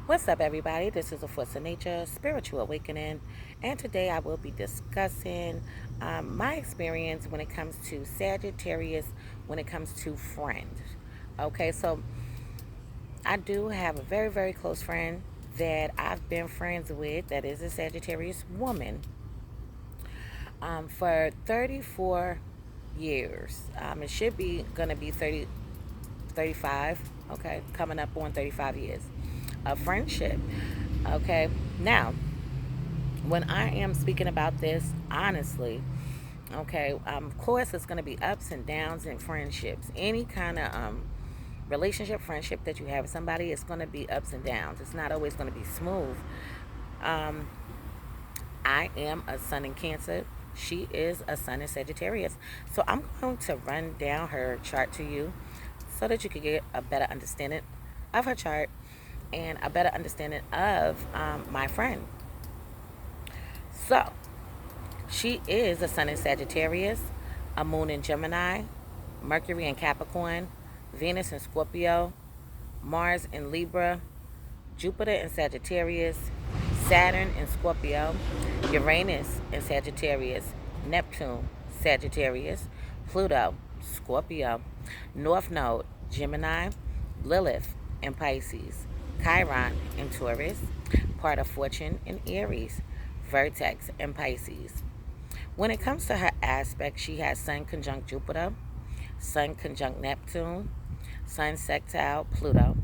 What's up, everybody? This is A Force of Nature, Spiritual Awakening, and today I will be discussing my experience when it comes to Sagittarius, when it comes to friends. Okay, so I do have a very, very close friend that I've been friends with that is a Sagittarius woman for 34 years. It should be going to be 35, okay, coming up on 35 years of friendship. Okay, now when I am speaking about this honestly, okay, of course it's going to be ups and downs in friendships. Any kind of relationship, friendship that you have with somebody, it's going to be ups and downs. It's not always going to be smooth. Um, I am a sun in Cancer. She is a sun in Sagittarius. So I'm going to run down her chart to you so that you can get a better understanding of her chart and a better understanding of my friend. So, she is a sun in Sagittarius, a moon in Gemini, Mercury in Capricorn, Venus in Scorpio, Mars in Libra, Jupiter in Sagittarius, Saturn in Scorpio, Uranus in Sagittarius, Neptune, Sagittarius, Pluto, Scorpio, North Node, Gemini, Lilith in Pisces, Chiron in Taurus, part of Fortune in Aries, Vertex in Pisces. When it comes to her aspect, she has Sun conjunct Jupiter, Sun conjunct Neptune, Sun sextile Pluto,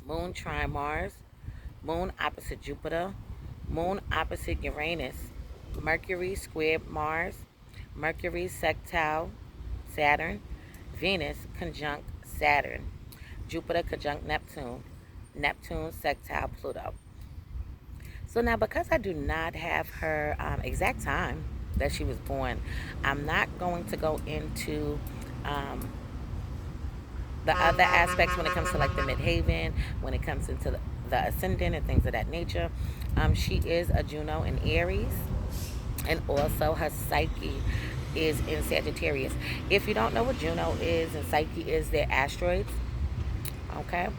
Moon trine Mars, Moon opposite Jupiter, Moon opposite Uranus, Mercury squared Mars, Mercury sextile Saturn, Venus conjunct Saturn, Jupiter conjunct Neptune, Neptune sextile Pluto. So now, because I do not have her exact time that she was born, I'm not going to go into um, the other aspects when it comes to like the midhaven, when it comes into the ascendant and things of that nature. She is a Juno in Aries, and also her Psyche is in Sagittarius. If you don't know what Juno is and Psyche is, they're asteroids. Okay.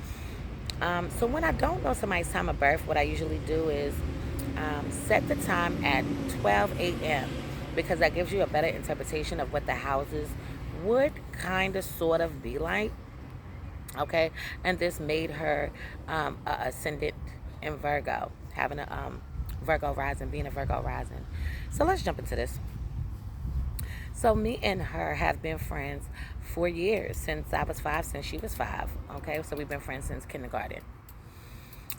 So when I don't know somebody's time of birth, what I usually do is set the time at 12 a.m. because that gives you a better interpretation of what the houses would kind of sort of be like. Okay, and this made her a ascendant in Virgo, having a Virgo rising, being a Virgo rising. So let's jump into this. So me and her have been friends for years, since I was 5, since she was 5. Okay, so we've been friends since kindergarten.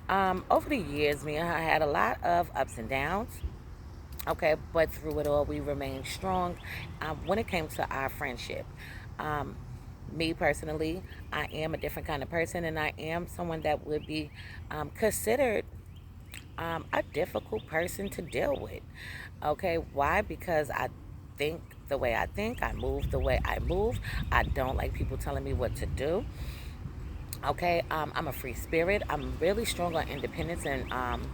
Over the years, me and her had a lot of ups and downs. Okay, but through it all, we remained strong when it came to our friendship. Um, Me personally, I am a different kind of person, and I am someone that would be considered a difficult person to deal with. Okay, why? Because I think the way I think, I move the way I move. I don't like people telling me what to do. Okay, I'm a free spirit. I'm really strong on independence and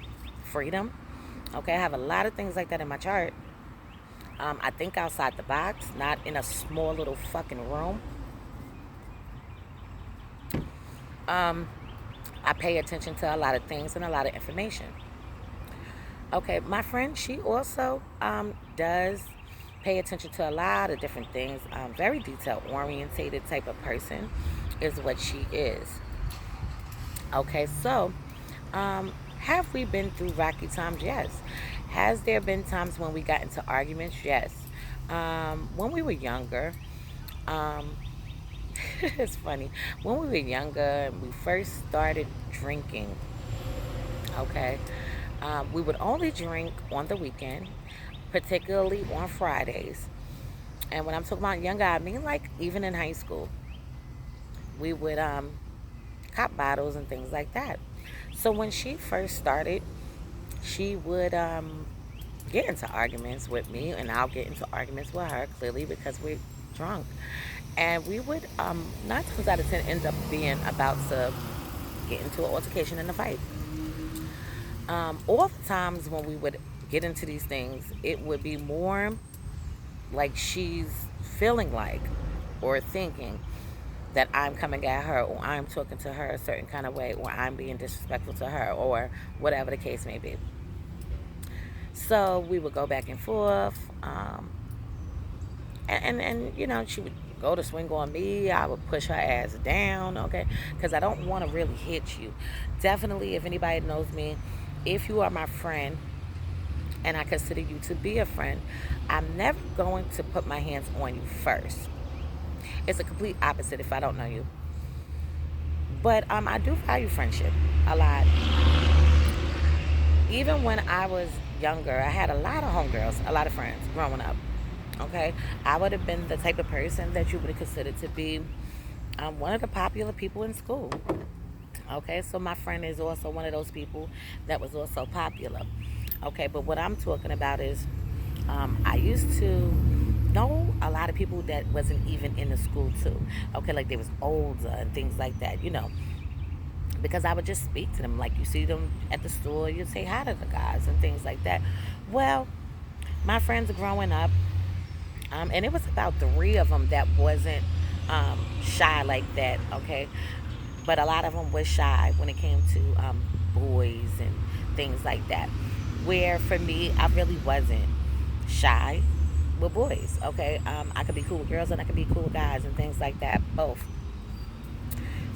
freedom. Okay, I have a lot of things like that in my chart. I think outside the box, not in a small little fucking room. Um, I pay attention to a lot of things and a lot of information. Okay, my friend, she also does pay attention to a lot of different things. Very detail orientated type of person is what she is. Okay, so have we been through rocky times? Yes. Has there been times when we got into arguments? Yes. When we were younger, um, it's funny. When we were younger and we first started drinking, okay, we would only drink on the weekend, particularly on Fridays. And when I'm talking about younger, I mean like even in high school, we would cop bottles and things like that. So when she first started, she would get into arguments with me, and I'll get into arguments with her, clearly because we're drunk. And we would 9 times out of 10 end up being about to get into an altercation and a fight. All the times when we would get into these things, it would be more like she's feeling like or thinking that I'm coming at her, or I'm talking to her a certain kind of way, or I'm being disrespectful to her, or whatever the case may be. So we would go back and forth. And you know, she would go to swing on me. I would push her ass down, okay? Because I don't want to really hit you. Definitely, if anybody knows me, if you are my friend and I consider you to be a friend, I'm never going to put my hands on you first. It's a complete opposite if I don't know you. But I do value friendship a lot. Even when I was younger, I had a lot of homegirls, a lot of friends growing up. Okay, I would have been the type of person that you would have considered to be one of the popular people in school. Okay, so my friend is also one of those people that was also popular. Okay, but what I'm talking about is I used to know a lot of people that wasn't even in the school too. Okay, like they was older and things like that, you know, because I would just speak to them. Like you see them at the store, you'd say hi to the guys and things like that. Well, my friends growing up, and it was about three of them that wasn't shy like that, okay? But a lot of them was shy when it came to boys and things like that. Where for me, I really wasn't shy with boys, okay? I could be cool with girls and I could be cool with guys and things like that, both.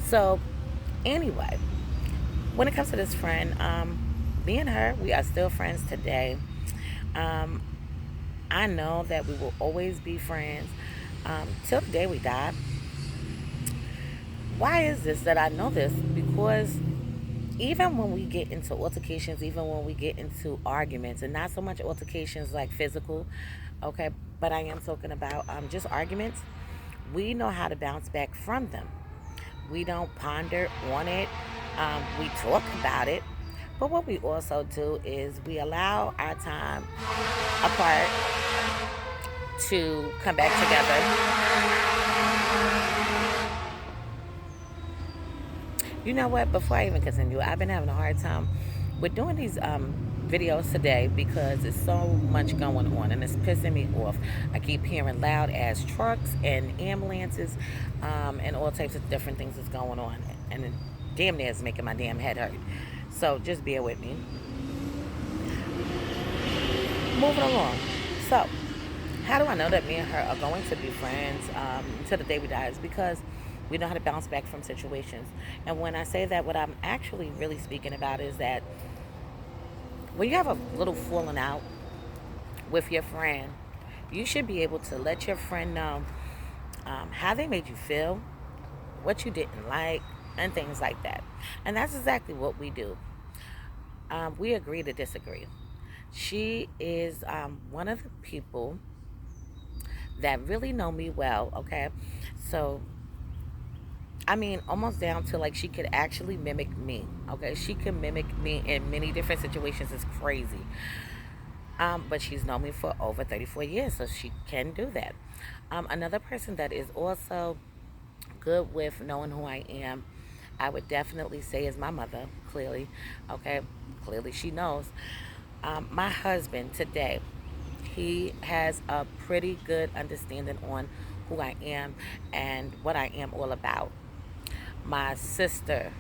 So, anyway, when it comes to this friend, me and her, we are still friends today. Um, I know that we will always be friends till the day we die. Why is this that I know this? Because even when we get into altercations, even when we get into arguments, and not so much altercations like physical, okay, but I am talking about just arguments, we know how to bounce back from them. We don't ponder on it, we talk about it. But what we also do is we allow our time apart to come back together. You know what? Before I even continue, I've been having a hard time with doing these videos today because there's so much going on and it's pissing me off. I keep hearing loud ass trucks and ambulances and all types of different things that's going on. And it damn near is making my damn head hurt. So just bear with me. Moving along. So, how do I know that me and her are going to be friends until the day we die? Is because we know how to bounce back from situations. And when I say that, what I'm actually really speaking about is that when you have a little falling out with your friend, you should be able to let your friend know how they made you feel, what you didn't like, and things like that. And that's exactly what we do. We agree to disagree. She is one of the people that really know me well, okay? So, I mean, almost down to like she could actually mimic me, okay? She can mimic me in many different situations. It's crazy. But she's known me for over 34 years, so she can do that. Another person that is also good with knowing who I am, I would definitely say is my mother, clearly, okay? Clearly she knows. My husband today, he has a pretty good understanding on who I am and what I am all about. My sister,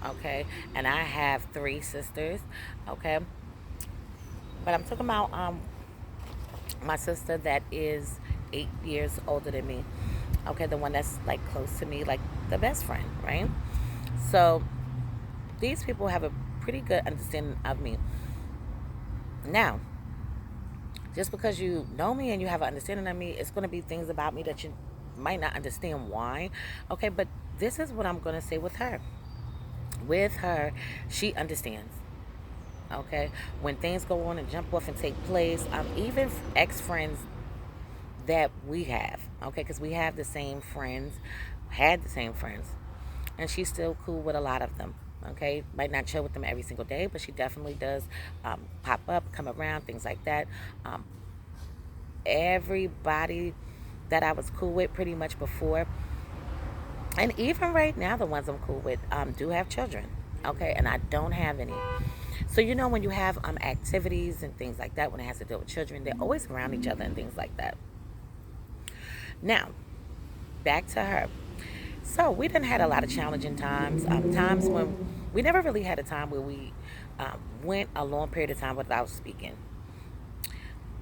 okay, and I have three sisters, okay, but I'm talking about my sister that is 8 years older than me, okay, the one that's like close to me, like the best friend, right? So these people have a pretty good understanding of me. Now, just because you know me and you have an understanding of me, it's going to be things about me that you might not understand why. Okay, but this is what I'm going to say with her. With her, she understands. Okay, when things go on and jump off and take place, even ex-friends that we have, okay, because we have the same friends, had the same friends, and she's still cool with a lot of them. Okay, might not chill with them every single day, but she definitely does pop up, come around, things like that. Um, Everybody that I was cool with pretty much before, and even right now, the ones I'm cool with do have children. Okay, and I don't have any. So you know when you have activities and things like that, when it has to do with children, they're always around each other and things like that. Now, back to her. So we done had a lot of challenging times. Times when we never really had a time where we went a long period of time without speaking.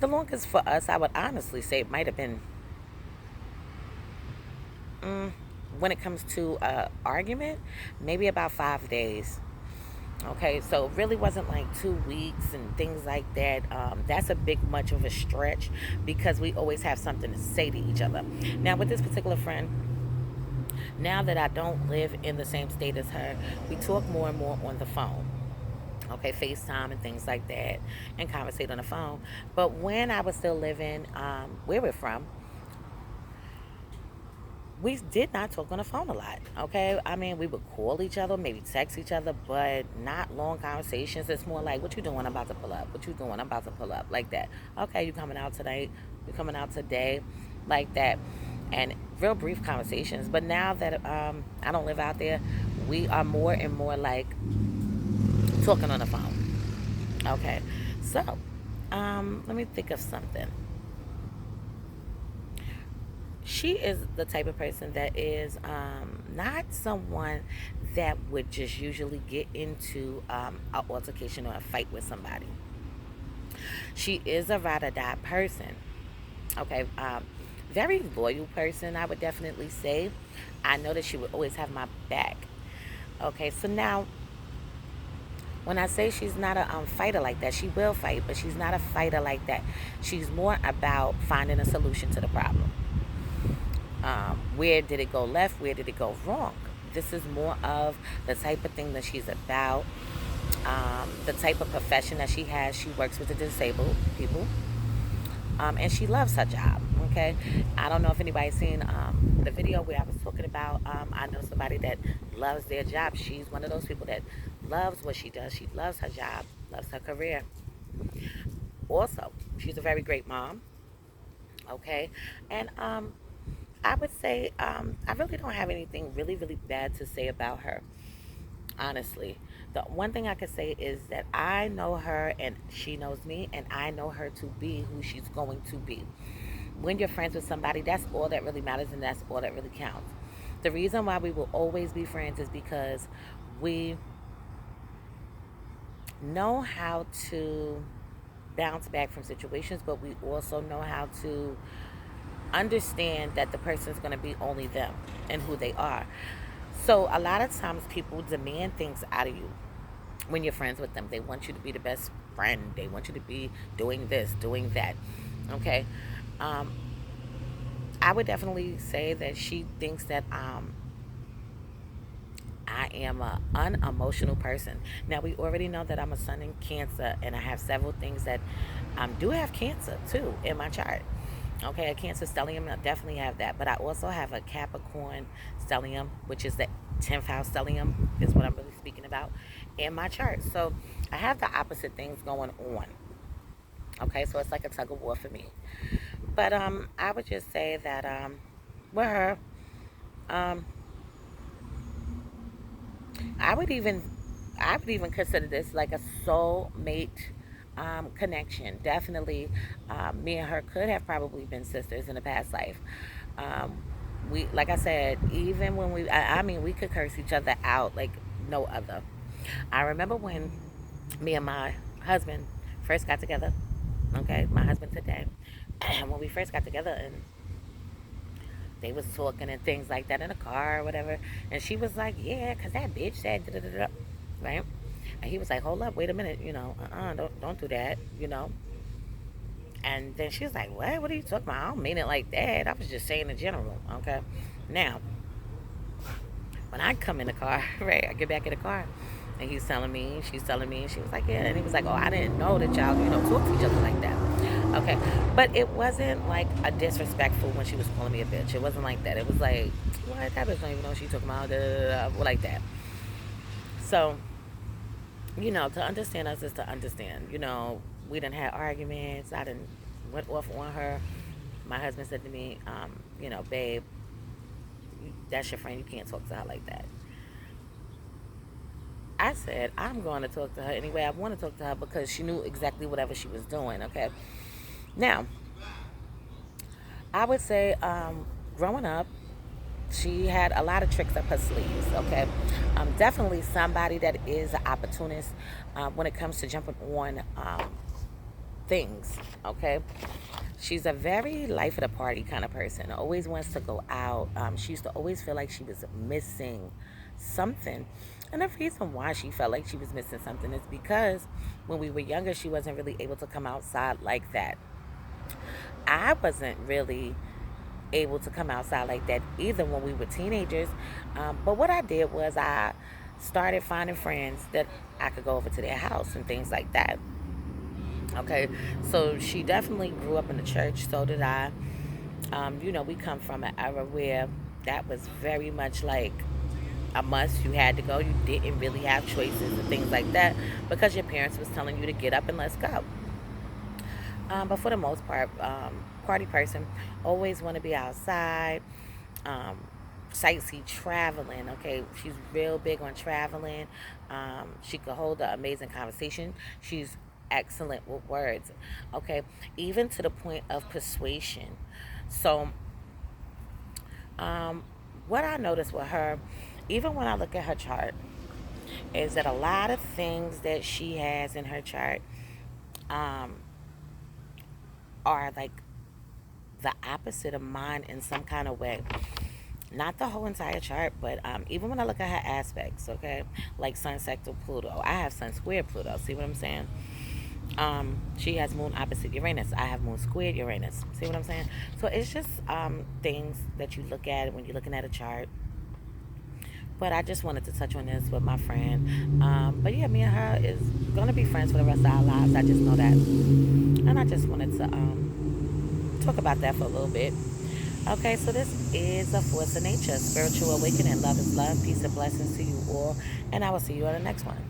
The longest for us, I would honestly say, it might have been when it comes to argument, maybe about 5 days. Okay, so it really wasn't like 2 weeks and things like that. That's a big much of a stretch because we always have something to say to each other. Now, with this particular friend, now that I don't live in the same state as her, we talk more and more on the phone. Okay, FaceTime and things like that, and conversate on the phone. But when I was still living where we're from, we did not talk on the phone a lot. Okay, I mean, we would call each other, maybe text each other, but not long conversations. It's more like, what you doing? I'm about to pull up. What you doing? I'm about to pull up. Like that. Okay, you coming out tonight? You coming out today? Like that. And real brief conversations. But now that I don't live out there, we are more and more like talking on the phone. Okay, so let me think of something. She is the type of person that is not someone that would just usually get into an altercation or a fight with somebody. She is a ride or die person. Okay, very loyal person, I would definitely say. I know that she would always have my back. Okay, so now when I say she's not a fighter like that, she will fight, but she's not a fighter like that. She's more about finding a solution to the problem. Where did it go left? Where did it go wrong? This is more of the type of thing that she's about. The type of profession that she has. She works with the disabled people, and she loves her job. Okay, I don't know if anybody's seen the video where I was talking about. I know somebody that loves their job. She's one of those people that loves what she does. She loves her job, loves her career. Also, she's a very great mom. Okay, and I would say I really don't have anything really, really bad to say about her, honestly. The one thing I could say is that I know her and she knows me, and I know her to be who she's going to be. When you're friends with somebody, that's all that really matters and that's all that really counts. The reason why we will always be friends is because we know how to bounce back from situations, but we also know how to understand that the person's going to be only them and who they are. So a lot of times people demand things out of you when you're friends with them. They want you to be the best friend. They want you to be doing this, doing that. Okay. Um, I would definitely say that she thinks that I am an unemotional person. Now, we already know that I'm a sun in Cancer, and I have several things that do have Cancer too in my chart. Okay, a Cancer stellium, I definitely have that. But I also have a Capricorn stellium, which is the 10th house stellium, is what I'm really speaking about in my chart. So I have the opposite things going on. Okay, so it's like a tug of war for me. But I would just say that with her, um, I would even I would even consider this like a soulmate connection. Definitely, me and her could have probably been sisters in a past life. Um, we, like I said, even when I mean, we could curse each other out like no other. I remember when me and my husband first got together. Okay, my husband today, and when we first got together, and they was talking and things like that in the car or whatever. And she was like, yeah, because that bitch said da da da da. Right? And he was like, hold up, wait a minute, don't do that, And then she was like, what are you talking about? I don't mean it like that. I was just saying in general, okay? Now, when I come in the car, right, I get back in the car, and he's telling me, she's telling me, and she was like, yeah. And he was like, oh, I didn't know that y'all, talk to each other like that. Okay. But it wasn't like a disrespectful when she was calling me a bitch. It wasn't like that. It was like, what? That bitch don't even know what she's talking about. Da, da, da, like that. So, to understand us is to understand. We done had arguments. I done went off on her. My husband said to me, babe, that's your friend. You can't talk to her like that. I said, I'm going to talk to her anyway. I want to talk to her because she knew exactly whatever she was doing, okay? Now, I would say, growing up, she had a lot of tricks up her sleeves. Okay, definitely somebody that is an opportunist when it comes to jumping on things. Okay, she's a very life of the party kind of person. Always wants to go out. She used to always feel like she was missing something. And the reason why she felt like she was missing something is because when we were younger, she wasn't really able to come outside like that. I wasn't really able to come outside like that either when we were teenagers. But what I did was I started finding friends that I could go over to their house and things like that. Okay, so she definitely grew up in the church. So did I. We come from an era where that was very much like a must. You had to go. You didn't really have choices and things like that because your parents was telling you to get up and let's go. But for the most part, party person, always want to be outside, um, sightsee, traveling. Okay, she's real big on traveling. She could hold an amazing conversation. She's excellent with words. Okay, even to the point of persuasion. So, um, what I noticed with her, even when I look at her chart, is that a lot of things that she has in her chart um, are like the opposite of mine in some kind of way. Not the whole entire chart, but even when I look at her aspects, okay, like Sun sector Pluto, I have Sun square Pluto. See what I'm saying? She has Moon opposite Uranus. I have Moon squared Uranus. See what I'm saying? So it's just things that you look at when you're looking at a chart. But I just wanted to touch on this with my friend. But yeah, me and her is gonna be friends for the rest of our lives. I just know that, and I just wanted to talk about that for a little bit. Okay, so this is a force of nature, spiritual awakening. Love is love, peace and blessings to you all, and I will see you on the next one.